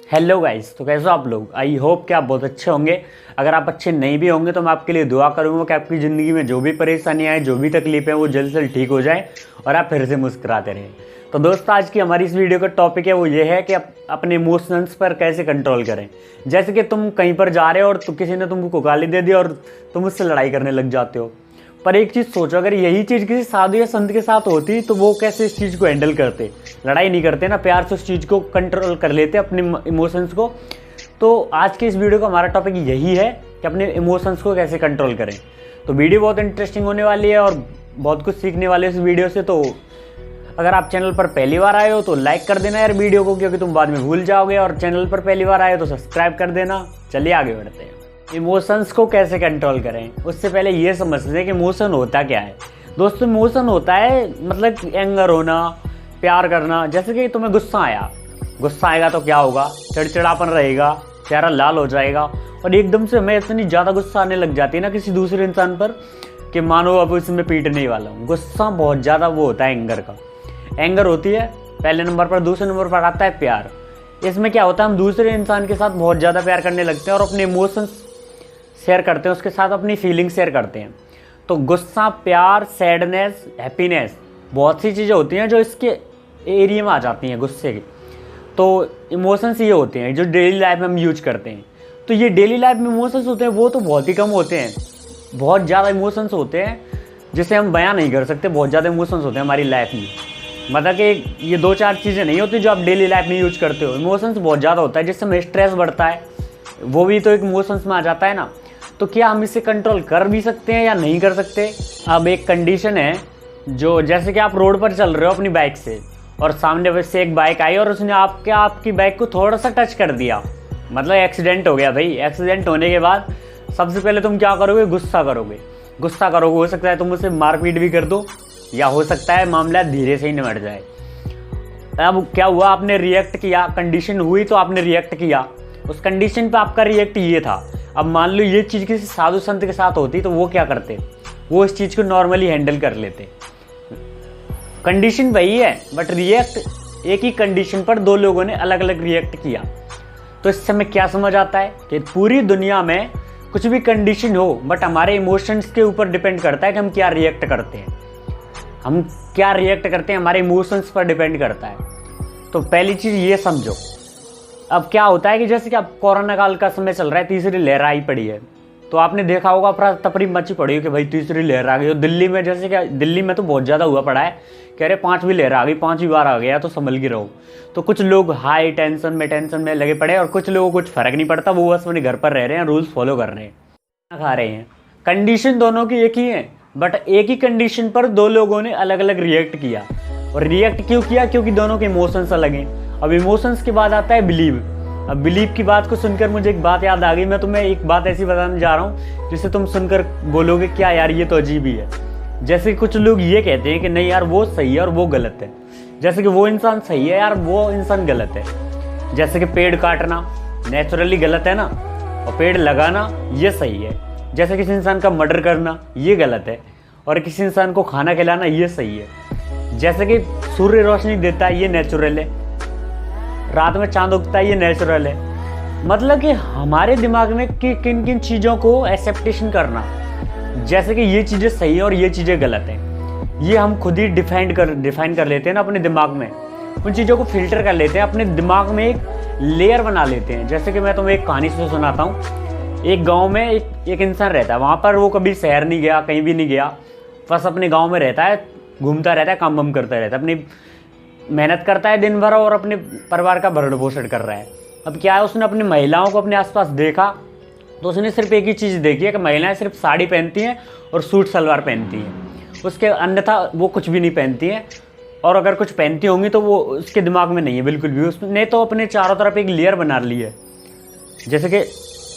Hello guys, तो कैसे हो आप लोग। आई होप कि आप बहुत अच्छे होंगे। अगर आप अच्छे नहीं भी होंगे तो मैं आपके लिए दुआ करूंगा कि आपकी ज़िंदगी में जो भी परेशानियां हैं, जो भी तकलीफें हैं, वो जल्द से जल्द ठीक हो जाए और आप फिर से मुस्कुराते रहें। तो दोस्तों, आज की हमारी इस वीडियो का टॉपिक है वो ये है कि आप अपने इमोशंस पर कैसे कंट्रोल करें। जैसे कि तुम कहीं पर जा रहे हो और किसी ने तुमको गाली दे दी और तुम उससे लड़ाई करने लग जाते हो। पर एक चीज़ सोचो, अगर यही चीज़ किसी साधु या संत के साथ होती तो वो कैसे इस चीज़ को हैंडल करते। लड़ाई नहीं करते ना, प्यार से उस चीज़ को कंट्रोल कर लेते अपने इमोशंस को। तो आज के इस वीडियो का हमारा टॉपिक यही है कि अपने इमोशंस को कैसे कंट्रोल करें। तो वीडियो बहुत इंटरेस्टिंग होने वाली है और बहुत कुछ सीखने वाले इस वीडियो से। तो अगर आप चैनल पर पहली बार आए हो तो लाइक कर देना यार वीडियो को, क्योंकि तुम बाद में भूल जाओगे। और चैनल पर पहली बार आए हो तो सब्सक्राइब कर देना। चलिए आगे बढ़ते हैं। इमोशंस को कैसे कंट्रोल करें, उससे पहले ये समझते हैं कि इमोशन होता क्या है। दोस्तों, इमोशन होता है मतलब एंगर होना, प्यार करना। जैसे कि तुम्हें गुस्सा आएगा तो क्या होगा, चिड़चिड़ापन रहेगा, चेहरा लाल हो जाएगा और एकदम से हमें इतनी ज़्यादा गुस्सा आने लग जाती है ना किसी दूसरे इंसान पर कि मानो अब इसमें पीटने ही वाला हूँ। गुस्सा बहुत ज़्यादा वो होता है एंगर का। एंगर होती है पहले नंबर पर। दूसरे नंबर पर आता है प्यार। इसमें क्या होता है, हम दूसरे इंसान के साथ बहुत ज़्यादा प्यार करने लगते हैं और अपने इमोशंस शेयर करते हैं, उसके साथ अपनी फीलिंग शेयर करते हैं। तो गुस्सा, प्यार, सैडनेस, हैप्पीनेस, बहुत सी चीज़ें होती हैं जो इसके एरिया में आ जाती हैं गुस्से की। तो इमोशंस ये होते हैं जो डेली लाइफ में हम यूज करते हैं। तो ये डेली लाइफ में इमोशंस होते हैं वो तो बहुत ही कम होते हैं। बहुत ज़्यादा इमोशंस होते हैं जिसे हम बयां नहीं कर सकते। बहुत ज़्यादा इमोशंस होते हैं हमारी लाइफ में। मतलब कि ये दो चार चीज़ें नहीं होती जो आप डेली लाइफ में यूज करते हो। इमोशंस बहुत ज़्यादा होता है जिससे हमें स्ट्रेस बढ़ता है, वो भी तो एक इमोशंस में आ जाता है ना। तो क्या हम इसे कंट्रोल कर भी सकते हैं या नहीं कर सकते। अब एक कंडीशन है, जो जैसे कि आप रोड पर चल रहे हो अपनी बाइक से और सामने से एक बाइक आई और उसने आपकी बाइक को थोड़ा सा टच कर दिया, मतलब एक्सीडेंट हो गया भाई। एक्सीडेंट होने के बाद सबसे पहले तुम क्या करोगे, गुस्सा करोगे। हो सकता है तुम उसे मारपीट भी कर दो या हो सकता है मामला धीरे से ही निपट जाए। अब क्या हुआ, आपने रिएक्ट किया, कंडीशन हुई तो आपने रिएक्ट किया। उस कंडीशन पे आपका रिएक्ट ये था। अब मान लो ये चीज़ किसी साधु संत के साथ होती तो वो क्या करते, वो इस चीज़ को नॉर्मली हैंडल कर लेते। कंडीशन वही है बट रिएक्ट एक ही कंडीशन पर दो लोगों ने अलग अलग रिएक्ट किया। तो इस समय क्या समझ आता है कि पूरी दुनिया में कुछ भी कंडीशन हो बट हमारे इमोशंस के ऊपर डिपेंड करता है कि हम क्या रिएक्ट करते हैं। हम क्या रिएक्ट करते हैं हमारे इमोशंस पर डिपेंड करता है। तो पहली चीज़ ये समझो। अब क्या होता है कि जैसे कि अब कोरोना काल का समय चल रहा है, तीसरी लहर आई पड़ी है। तो आपने देखा होगा अफरा तफरी मची पड़ी है कि भाई तीसरी लहर आ गई। दिल्ली में जैसे कि दिल्ली में तो बहुत ज़्यादा हुआ पड़ा है, कह रहे पांचवी लहर आ गई, पांचवी बार आ गया तो संभल के रहो। तो कुछ लोग हाई टेंशन में लगे पड़े और कुछ लोगों को कुछ फर्क नहीं पड़ता, वो बस अपने घर पर रह रहे हैं, रूल्स फॉलो कर रहे हैं, खा रहे हैं। कंडीशन दोनों की एक ही है बट एक ही कंडीशन पर दो लोगों ने अलग अलग रिएक्ट किया। और रिएक्ट क्यों किया, क्योंकि दोनों के इमोशंस अलग हैं। अब इमोशंस के बाद आता है बिलीव। अब बिलीव की बात को सुनकर मुझे एक बात याद आ गई। मैं तुम्हें एक बात ऐसी बताने जा रहा हूँ जिसे तुम सुनकर बोलोगे क्या यार ये तो अजीब ही है। जैसे कुछ लोग ये कहते हैं कि नहीं यार वो सही है और वो गलत है। जैसे कि वो इंसान सही है यार, वो इंसान गलत है। जैसे कि पेड़ काटना नेचुरली गलत है ना, और पेड़ लगाना ये सही है। जैसे किसी इंसान का मर्डर करना ये गलत है और किसी इंसान को खाना खिलाना ये सही है। जैसे कि सूर्य रोशनी देता है ये नेचुरल है, रात में चांद उगता है ये नेचुरल है। मतलब कि हमारे दिमाग में कि किन किन चीज़ों को एक्सेप्टेशन करना, जैसे कि ये चीज़ें सही है और ये चीज़ें गलत हैं, ये हम खुद ही डिफाइन कर लेते हैं ना अपने दिमाग में। उन चीज़ों को फिल्टर कर लेते हैं, अपने दिमाग में एक लेयर बना लेते हैं। जैसे कि मैं तुम्हें एक कहानी से सुनाता हूँ। एक गाँव में एक इंसान रहता है। वहाँ पर वो कभी शहर नहीं गया, कहीं भी नहीं गया, बस अपने गाँव में रहता है, घूमता रहता है, काम वाम करता रहता है, अपनी मेहनत करता है दिन भर और अपने परिवार का भरण पोषण कर रहा है। अब क्या है, उसने अपनी महिलाओं को अपने आसपास देखा तो उसने सिर्फ एक ही चीज़ देखी है कि महिलाएं सिर्फ साड़ी पहनती हैं और सूट सलवार पहनती हैं, उसके अन्यथा वो कुछ भी नहीं पहनती हैं। और अगर कुछ पहनती होंगी तो वो उसके दिमाग में नहीं है बिल्कुल भी। उसने तो अपने चारों तरफ एक लेयर बना ली है, जैसे कि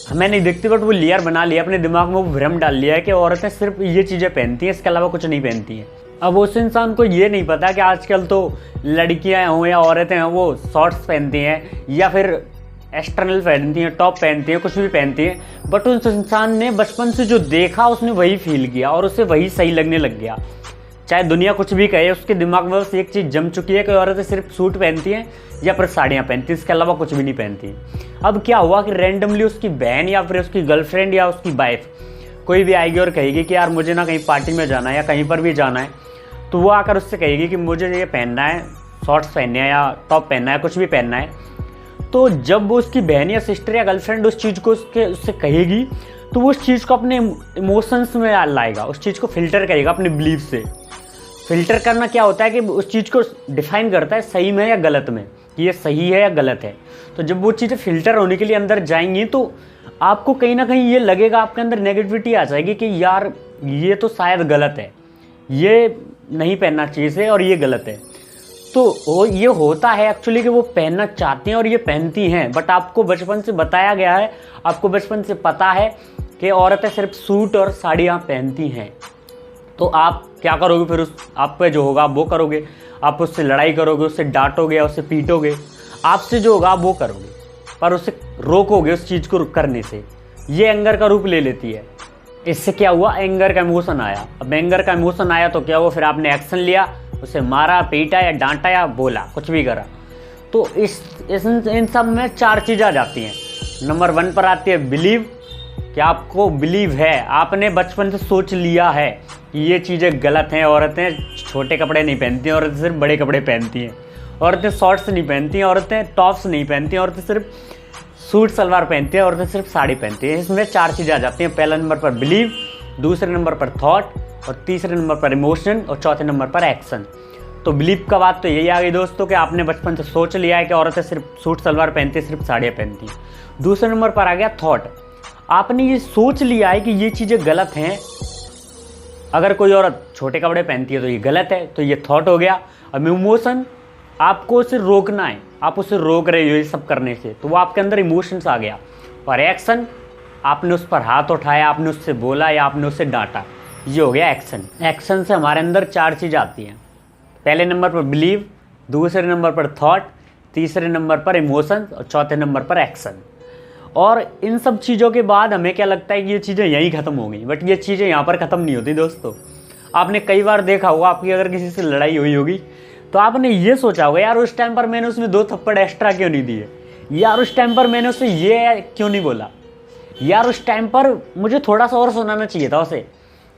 हमें नहीं दिखती बट वो लेयर बना लिया अपने दिमाग में। वो भ्रम डाल लिया है कि औरतें सिर्फ ये चीज़ें पहनती हैं, इसके अलावा कुछ नहीं पहनती हैं। अब उस इंसान को ये नहीं पता कि आजकल तो लड़कियां हों या औरतें हों वो शॉर्ट्स पहनती हैं या फिर एक्सटर्नल पहनती हैं, टॉप पहनती हैं, कुछ भी पहनती हैं। बट उस इंसान ने बचपन से जो देखा उसने वही फील किया और उसे वही सही लगने लग गया। चाहे दुनिया कुछ भी कहे, उसके दिमाग में बस एक चीज़ जम चुकी है कि औरतें सिर्फ सूट पहनती हैं या फिर साड़ियाँ पहनती हैं, इसके अलावा कुछ भी नहीं पहनती। अब क्या हुआ कि रैंडमली उसकी बहन या फिर उसकी गर्लफ्रेंड या उसकी वाइफ कोई भी आएगी और कहेगी कि यार मुझे ना कहीं पार्टी में जाना है या कहीं पर भी जाना है, तो वो आकर उससे कहेगी कि मुझे ये पहनना है, शॉर्ट्स पहनने हैं या टॉप पहनना है, कुछ भी पहनना है। तो जब वो उसकी बहन या सिस्टर या गर्लफ्रेंड उस चीज़ को उससे कहेगी, तो वो उस चीज़ को अपने इमोशंस में लाएगा, उस चीज़ को फिल्टर करेगा अपने बिलीव से। फिल्टर करना क्या होता है कि उस चीज़ को डिफाइन करता है सही में या गलत में, कि ये सही है या गलत है। तो जब वो चीज़ें फिल्टर होने के लिए अंदर जाएंगी, तो आपको कहीं ना कहीं ये लगेगा, आपके अंदर नेगेटिविटी आ जाएगी कि यार ये तो शायद गलत है, ये नहीं पहनना चाहिए से और ये गलत है। तो ये होता है एक्चुअली कि वो पहनना चाहती हैं और ये पहनती हैं, बट आपको बचपन से बताया गया है, आपको बचपन से पता है कि औरतें सिर्फ सूट और साड़ियाँ पहनती हैं। तो आप क्या करोगे फिर? उस आप पे जो होगा आप वो करोगे, आप उससे लड़ाई करोगे, उससे डांटोगे या उससे पीटोगे, आपसे जो होगा आप वो करोगे, पर उससे रोकोगे उस चीज़ को करने से। ये एंगर का रूप ले लेती है। इससे क्या हुआ? एंगर का इमोशन आया। अब एंगर का इमोशन आया तो क्या हुआ? फिर आपने एक्शन लिया, उसे मारा, पीटा या डांटा या बोला, कुछ भी करा। तो इन सब में 4 चीज़ें आ जाती हैं। नंबर 1 पर आती है बिलीव, कि आपको बिलीव है, आपने बचपन से सोच लिया है कि ये चीज़ें गलत हैं, औरतें छोटे कपड़े नहीं पहनती हैं, औरतें सिर्फ बड़े कपड़े पहनती हैं, औरतें शॉर्ट्स नहीं पहनती हैं, औरतें टॉप्स नहीं पहनती हैं, औरतें सिर्फ सूट सलवार पहनती हैं, औरतें सिर्फ साड़ी पहनती हैं। इसमें 4 चीज़ें आ जाती हैं। पहला नंबर पर बिलीव, दूसरे नंबर पर थॉट, और तीसरे नंबर पर इमोशन, और चौथे नंबर पर एक्शन। तो बिलीव का बात तो यही आ गई दोस्तों कि आपने बचपन से सोच लिया है कि औरतें सिर्फ सूट सलवार पहनती हैं, सिर्फ साड़ियाँ पहनती हैं। दूसरे नंबर पर आ गया थॉट, आपने ये सोच लिया है कि ये चीज़ें गलत हैं, अगर कोई औरत छोटे कपड़े पहनती है तो ये गलत है, तो ये थॉट हो गया। अब इमोशन, आपको उसे रोकना है, आप उसे रोक रहे हो ये सब करने से, तो वो आपके अंदर इमोशंस आ गया। और एक्शन, आपने उस पर हाथ उठाया, आपने उससे बोला या आपने उससे डांटा, ये हो गया एक्शन। एक्शन से हमारे अंदर 4 चीज़ें आती हैं। पहले नंबर पर बिलीव, दूसरे नंबर पर थॉट, तीसरे नंबर पर इमोशन, और चौथे नंबर पर एक्शन। और इन सब चीज़ों के बाद हमें क्या लगता है कि ये चीज़ें यहीं ख़त्म हो गई, बट ये चीज़ें यहाँ पर ख़त्म नहीं होती दोस्तों। आपने कई बार देखा होगा, आपकी अगर किसी से लड़ाई हुई होगी तो आपने ये सोचा होगा, यार उस टाइम पर मैंने उसमें 2 थप्पड़ एक्स्ट्रा क्यों नहीं दिए, यार उस टाइम पर मैंने उससे ये क्यों नहीं बोला, यार उस टाइम पर मुझे थोड़ा सा और सुनाना चाहिए था उसे,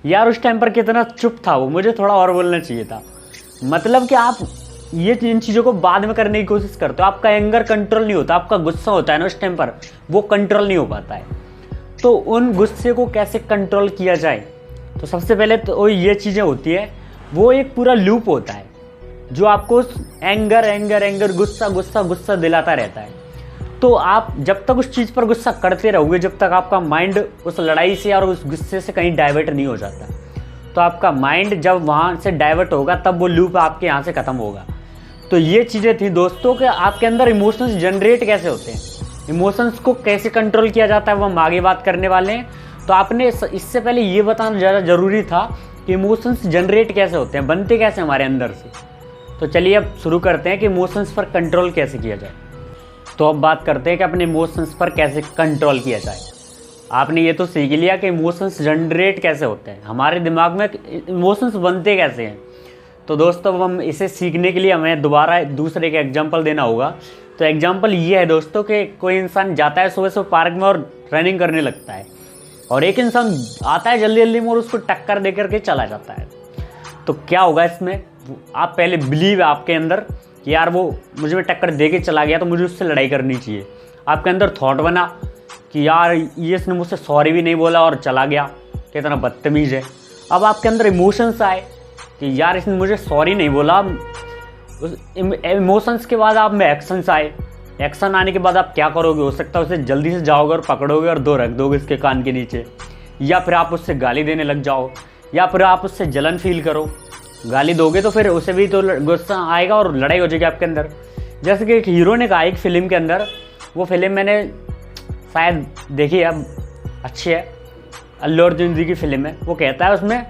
यार उस टाइम पर कितना चुप था वो, मुझे थोड़ा और बोलना चाहिए था। मतलब कि आप ये इन चीज़ों को बाद में करने की कोशिश करते हो, आपका एंगर कंट्रोल नहीं होता, आपका गुस्सा होता है ना उस टाइम पर, वो कंट्रोल नहीं हो पाता है। तो उन गुस्से को कैसे कंट्रोल किया जाए? तो सबसे पहले तो ये चीज़ें होती है, वो एक पूरा लूप होता है जो आपको एंगर एंगर एंगर गुस्सा गुस्सा गुस्सा दिलाता रहता है। तो आप जब तक उस चीज़ पर गुस्सा करते रहोगे, जब तक आपका माइंड उस लड़ाई से और उस गुस्से से कहीं डाइवर्ट नहीं हो जाता, तो आपका माइंड जब वहाँ से डाइवर्ट होगा तब वो लूप आपके यहाँ से ख़त्म होगा। तो ये चीज़ें थी दोस्तों कि आपके अंदर इमोशंस जनरेट कैसे होते हैं, इमोशंस को कैसे कंट्रोल किया जाता है, वो हम आगे बात करने वाले हैं। तो आपने इससे पहले ये बताना ज़्यादा ज़रूरी था कि इमोशंस जनरेट कैसे होते हैं, बनते कैसे हमारे अंदर से। तो चलिए अब शुरू करते हैं कि इमोशंस पर कंट्रोल कैसे किया जाए। तो अब बात करते हैं कि अपने इमोशंस पर कैसे कंट्रोल किया जाए। आपने ये तो सीख लिया कि इमोशंस जनरेट कैसे होते हैं, हमारे दिमाग में इमोशंस बनते कैसे हैं। तो दोस्तों हम इसे सीखने के लिए हमें दोबारा दूसरे का एग्जांपल देना होगा। तो एग्जांपल ये है दोस्तों कि कोई इंसान जाता है सुबह सुबह पार्क में और रनिंग करने लगता है, और एक इंसान आता है जल्दी जल्दी में और उसको टक्कर दे करके चला जाता है। तो क्या होगा इसमें? आप पहले बिलीव है आपके अंदर कि यार वो मुझे टक्कर दे के चला गया तो मुझे उससे लड़ाई करनी चाहिए। आपके अंदर थॉट बना कि यार ये इसने मुझसे सॉरी भी नहीं बोला और चला गया, कितना बदतमीज़ है। अब आपके अंदर इमोशंस आए कि यार इसने मुझे सॉरी नहीं बोला। उस इमोशंस के बाद आप में एक्शंस आए। एक्शन आने के बाद आप क्या करोगे? हो सकता है उसे जल्दी से जाओगे और पकड़ोगे और 2 रख दोगे इसके कान के नीचे, या फिर आप उससे गाली देने लग जाओ, या फिर आप उससे जलन फील करो। गाली दोगे तो फिर उसे भी तो गुस्सा आएगा और लड़ाई हो जाएगी आपके अंदर। जैसे कि एक हीरो ने कहा एक फिल्म के अंदर, वो फिल्म मैंने शायद देखी है, अब अच्छी है, अल्लू अर्जुन जी की फिल्म है। वो कहता है उसमें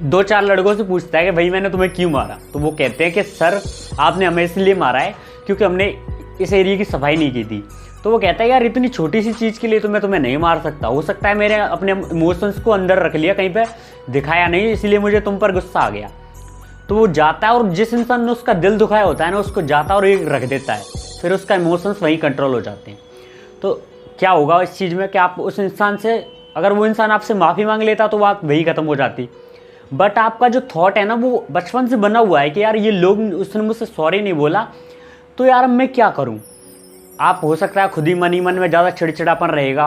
2-4 लड़कों से पूछता है कि भाई मैंने तुम्हें क्यों मारा? तो वो कहते हैं कि सर आपने हमें इसलिए मारा है क्योंकि हमने इस एरिया की सफाई नहीं की थी। तो वो कहता है यार इतनी छोटी सी चीज़ के लिए तो मैं तुम्हें नहीं मार सकता, हो सकता है मैंने अपने इमोशंस को अंदर रख लिया, कहीं पे दिखाया नहीं, इसलिए मुझे तुम पर गुस्सा आ गया। तो वो जाता है और जिस इंसान ने उसका दिल दुखाया होता है ना, उसको जाता है और एक रख देता है, फिर उसका इमोशंस वहीं कंट्रोल हो जाते हैं। तो क्या होगा इस चीज़ में कि आप उस इंसान से, अगर वो इंसान आपसे माफ़ी मांग लेता तो बात वही ख़त्म हो जाती। बट आपका जो थॉट है ना, वो बचपन से बना हुआ है कि यार ये लोग, उसने मुझसे सॉरी नहीं बोला, तो यार अब मैं क्या करूं। आप हो सकता है खुद ही मन में ज़्यादा चिड़चिड़ापन रहेगा,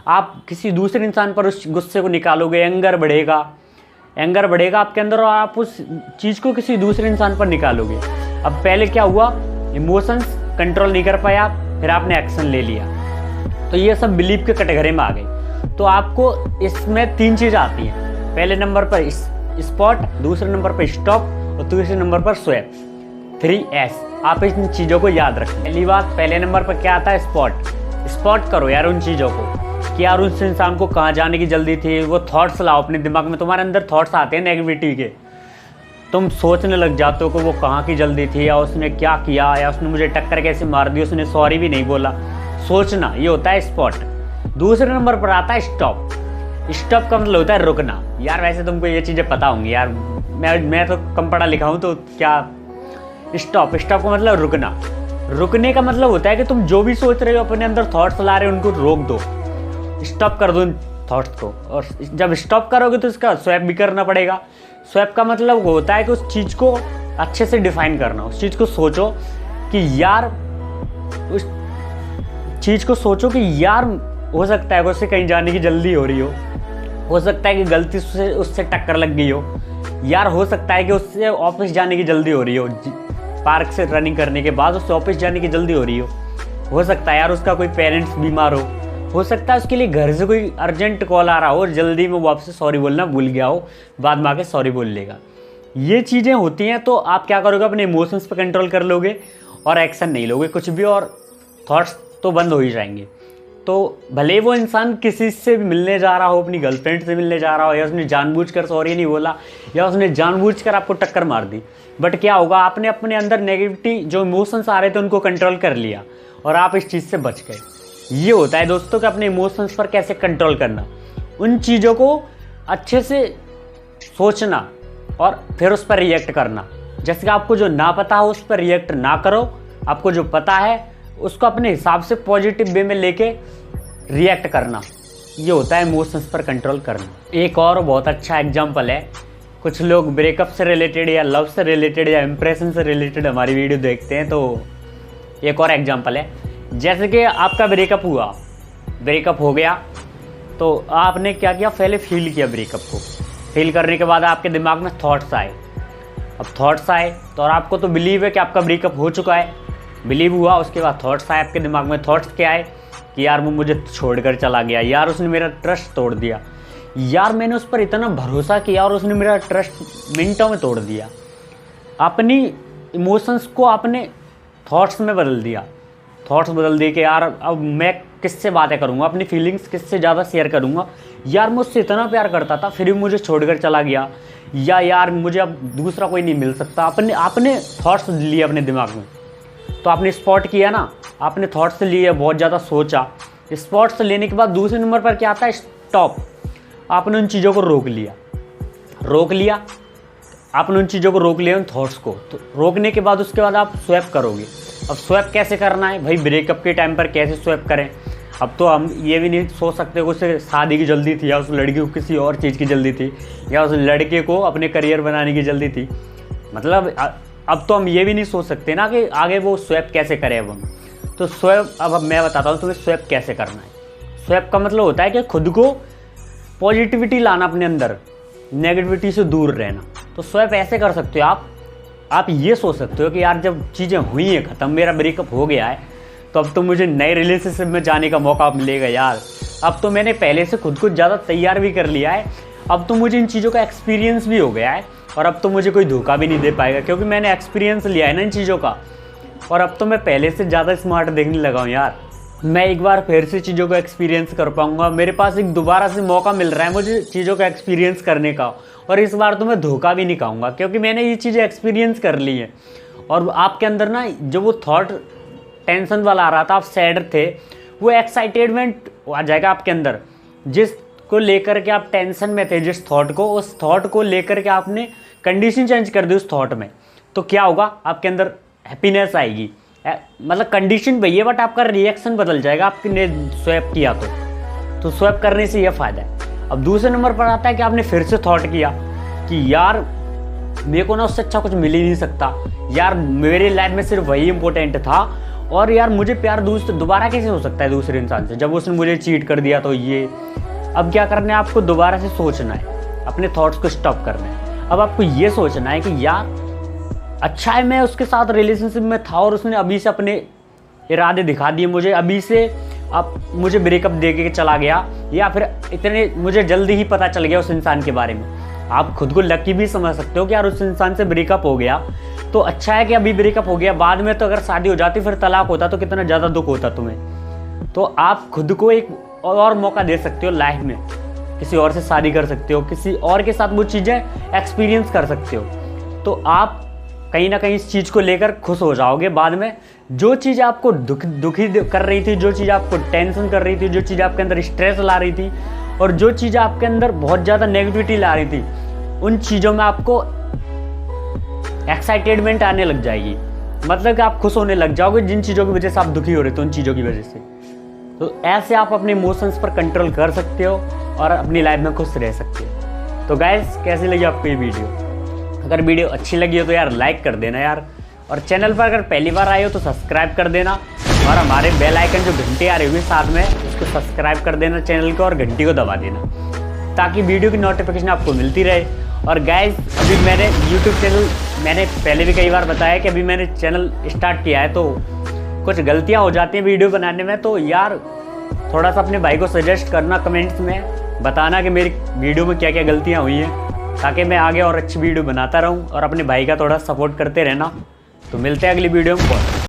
आप किसी दूसरे इंसान पर उस गुस्से को निकालोगे, एंगर बढ़ेगा आपके अंदर, और आप उस चीज़ को किसी दूसरे इंसान पर निकालोगे। अब पहले क्या हुआ, इमोशंस कंट्रोल नहीं कर पाया, फिर आपने एक्शन ले लिया, तो ये सब बिलीफ के कटघरे में आ गए। तो आपको इसमें 3 चीज़ आती हैं। पहले नंबर पर स्पॉट, दूसरे नंबर पर स्टॉप और तीसरे नंबर पर स्वैप, 3S। आप इन चीज़ों को याद रखें। पहली बात, पहले नंबर पर क्या आता है, स्पॉट करो यार उन चीज़ों को कि यार उस इंसान को कहाँ जाने की जल्दी थी। वो थॉट्स लाओ अपने दिमाग में, तुम्हारे अंदर थॉट्स आते हैं नेगेटिविटी के, तुम सोचने लग जाते हो कि वो कहाँ की जल्दी थी, या उसने क्या किया, या उसने मुझे टक्कर कैसे मार दी, उसने सॉरी भी नहीं बोला। सोचना, ये होता है स्पॉट। दूसरे नंबर पर आता है स्टॉप का मतलब होता है रुकना। यार वैसे तुमको ये चीज़ें पता होंगी यार, मैं तो कम पढ़ा लिखा हूँ, तो क्या स्टॉप का मतलब रुकने का मतलब होता है कि तुम जो भी सोच रहे हो, अपने अंदर थॉट्स ला रहे हो, उनको रोक दो, स्टॉप कर दो थॉट्स को। और जब स्टॉप करोगे तो इसका स्वैप भी करना पड़ेगा। स्वैप का मतलब होता है कि उस चीज़ को अच्छे से डिफाइन करना। उस चीज़ को सोचो कि यार, उस चीज़ को सोचो कि यार हो सकता है कि उससे कहीं जाने की जल्दी हो रही हो सकता है कि गलती से उससे टक्कर लग गई हो, यार हो सकता है कि उससे ऑफिस जाने की जल्दी हो रही हो, पार्क से रनिंग करने के बाद उससे ऑफिस जाने की जल्दी हो रही हो सकता है यार उसका कोई पेरेंट्स बीमार हो सकता है उसके लिए घर से कोई अर्जेंट कॉल आ रहा हो और जल्दी में वो आपसे सॉरी बोलना भूल गया हो, बाद में आके सॉरी बोल लेगा। ये चीज़ें होती हैं, तो आप क्या करोगे, अपने इमोशंस पर कंट्रोल कर लोगे और एक्शन नहीं लोगे कुछ भी, और थॉट्स तो बंद हो ही जाएंगे। तो भले वो इंसान किसी से भी मिलने जा रहा हो, अपनी गर्लफ्रेंड से मिलने जा रहा हो, या उसने जानबूझकर सॉरी नहीं बोला, या उसने जानबूझकर आपको टक्कर मार दी, बट क्या होगा, आपने अपने अंदर नेगेटिविटी जो इमोशंस आ रहे थे उनको कंट्रोल कर लिया और आप इस चीज़ से बच गए। ये होता है दोस्तों कि अपने इमोशंस पर कैसे कंट्रोल करना, उन चीज़ों को अच्छे से सोचना और फिर उस पर रिएक्ट करना। जैसे कि आपको जो ना पता हो उस पर रिएक्ट ना करो, आपको जो पता है उसको अपने हिसाब से पॉजिटिव वे में लेके रिएक्ट करना। ये होता है इमोशंस पर कंट्रोल करना। एक और बहुत अच्छा एग्जांपल है, कुछ लोग ब्रेकअप से रिलेटेड या लव से रिलेटेड या इम्प्रेशन से रिलेटेड हमारी वीडियो देखते हैं, तो एक और एग्जांपल है, जैसे कि आपका ब्रेकअप हो गया, तो आपने क्या किया, पहले फील किया ब्रेकअप को, फील करने के बाद आपके दिमाग में थॉट्स आए। अब थॉट्स आए तो और आपको तो बिलीव है कि आपका ब्रेकअप हो चुका है, बिलीव हुआ, उसके बाद थॉट्स आए आपके दिमाग में। थॉट्स क्या आए कि यार वो मुझे छोड़कर चला गया, यार उसने मेरा ट्रस्ट तोड़ दिया, यार मैंने उस पर इतना भरोसा किया और उसने मेरा ट्रस्ट मिनटों में तोड़ दिया। अपनी इमोशंस को आपने थॉट्स में बदल दिया, थॉट्स बदल दिए कि यार अब मैं किससे बातें करूँगा, अपनी फीलिंग्स किससे ज़्यादा शेयर करूँगा, यार मैं उससे इतना प्यार करता था फिर भी मुझे छोड़कर चला गया, या यार मुझे अब दूसरा कोई नहीं मिल सकता। आपने थॉट्स लिए अपने दिमाग में, तो आपने स्पॉट किया ना, आपने थॉट्स लिए, बहुत ज़्यादा सोचा। स्पॉट्स लेने के बाद दूसरे नंबर पर क्या आता है, स्टॉप। आपने उन चीज़ों को रोक लिया, आपने उन चीज़ों को रोक लिया, उन थॉट्स को। तो रोकने के बाद उसके बाद आप स्वैप करोगे। अब स्वैप कैसे करना है भाई, ब्रेकअप के टाइम पर कैसे स्वैप करें। अब तो हम ये भी नहीं सोच सकते कि उसे शादी की जल्दी थी, या उस लड़की को किसी और चीज़ की जल्दी थी, या उस लड़के को अपने करियर बनाने की जल्दी थी। मतलब अब तो हम ये भी नहीं सोच सकते ना कि आगे वो स्वैप कैसे करें। अब हम तो स्वैप, अब मैं बताता हूँ तुम्हें स्वैप कैसे करना है। स्वैप का मतलब होता है कि खुद को पॉजिटिविटी लाना, अपने अंदर नेगेटिविटी से दूर रहना। तो स्वैप ऐसे कर सकते हो आप ये सोच सकते हो कि यार जब चीज़ें हुई हैं ख़त्म, मेरा ब्रेकअप हो गया है, तो अब तो मुझे नए रिलेशनशिप में जाने का मौका मिलेगा यार। अब तो मैंने पहले से खुद को ज़्यादा तैयार भी कर लिया है, अब तो मुझे इन चीज़ों का एक्सपीरियंस भी हो गया है, और अब तो मुझे कोई धोखा भी नहीं दे पाएगा क्योंकि मैंने एक्सपीरियंस लिया है ना इन चीज़ों का। और अब तो मैं पहले से ज़्यादा स्मार्ट देखने लगा हूँ यार, मैं एक बार फिर से चीज़ों को एक्सपीरियंस कर पाऊँगा। मेरे पास एक दोबारा से मौका मिल रहा है मुझे चीज़ों का एक्सपीरियंस करने का, और इस बार तो मैं धोखा भी नहीं खाऊंगा क्योंकि मैंने ये चीज़ें एक्सपीरियंस कर ली हैं। और आपके अंदर ना जो वो थॉट टेंशन वाला आ रहा था, आप सैड थे, वो एक्साइटेडमेंट आ जाएगा आपके अंदर। जिसको लेकर के आप टेंशन में थे, जिस थॉट को, उस थॉट को लेकर के आपने कंडीशन चेंज कर दी उस थॉट में, तो क्या होगा, आपके अंदर हैप्पीनेस आएगी। मतलब कंडीशन वही है बट आपका रिएक्शन बदल जाएगा आपने स्वैप किया तो स्वैप करने से यह फ़ायदा है। अब दूसरे नंबर पर आता है कि आपने फिर से थॉट किया कि यार मेरे को ना उससे अच्छा कुछ मिल ही नहीं सकता, यार मेरे लाइफ में सिर्फ वही इंपॉर्टेंट था, और यार मुझे प्यार दोबारा कैसे हो सकता है दूसरे इंसान से, जब उसने मुझे चीट कर दिया तो ये। अब क्या करना है, आपको दोबारा से सोचना है, अपने थॉट्स को स्टॉप करना है। अब आपको ये सोचना है कि यार अच्छा है मैं उसके साथ रिलेशनशिप में था और उसने अभी से अपने इरादे दिखा दिए मुझे, अभी से अब मुझे ब्रेकअप दे के चला गया, या फिर इतने मुझे जल्दी ही पता चल गया उस इंसान के बारे में। आप खुद को लकी भी समझ सकते हो कि यार उस इंसान से ब्रेकअप हो गया तो अच्छा है कि अभी ब्रेकअप हो गया, बाद में तो अगर शादी हो जाती फिर तलाक होता तो कितना ज़्यादा दुख होता तुम्हें। तो आप खुद को एक और मौका दे सकते हो लाइफ में, किसी और से शादी कर सकते हो, किसी और के साथ वो चीज़ें एक्सपीरियंस कर सकते हो, तो आप कहीं ना कहीं इस चीज़ को लेकर खुश हो जाओगे बाद में। जो चीज़ आपको दुखी कर रही थी, जो चीज़ आपको टेंशन कर रही थी, जो चीज़ आपके अंदर स्ट्रेस ला रही थी, और जो चीज़ आपके अंदर बहुत ज़्यादा नेगेटिविटी ला रही थी, उन चीज़ों में आपको एक्साइटेडमेंट आने लग जाएगी। मतलब कि आप खुश होने लग जाओगे जिन चीज़ों की वजह से आप दुखी हो रहे थे, उन चीज़ों की वजह से। तो ऐसे आप अपने इमोशंस पर कंट्रोल कर सकते हो और अपनी लाइफ में खुश रह सकते हो। तो गाइस, कैसी लगी आपको ये वीडियो? अगर वीडियो अच्छी लगी हो तो यार लाइक कर देना यार, और चैनल पर अगर पहली बार आए हो तो सब्सक्राइब कर देना, और हमारे बेल आइकन जो घंटी आ रही होगी साथ में, उसको सब्सक्राइब कर देना चैनल को, और घंटी को दबा देना ताकि वीडियो की नोटिफिकेशन आपको मिलती रहे। और गाइस, अभी मैंने यूट्यूब चैनल, मैंने पहले भी कई बार बताया कि अभी मैंने चैनल स्टार्ट किया है, तो कुछ गलतियाँ हो जाती हैं वीडियो बनाने में, तो यार थोड़ा सा अपने भाई को सजेस्ट करना, कमेंट्स में बताना कि मेरी वीडियो में क्या क्या गलतियाँ हुई हैं, ताकि मैं आगे और अच्छी वीडियो बनाता रहूं, और अपने भाई का थोड़ा सपोर्ट करते रहना। तो मिलते हैं अगली वीडियो में।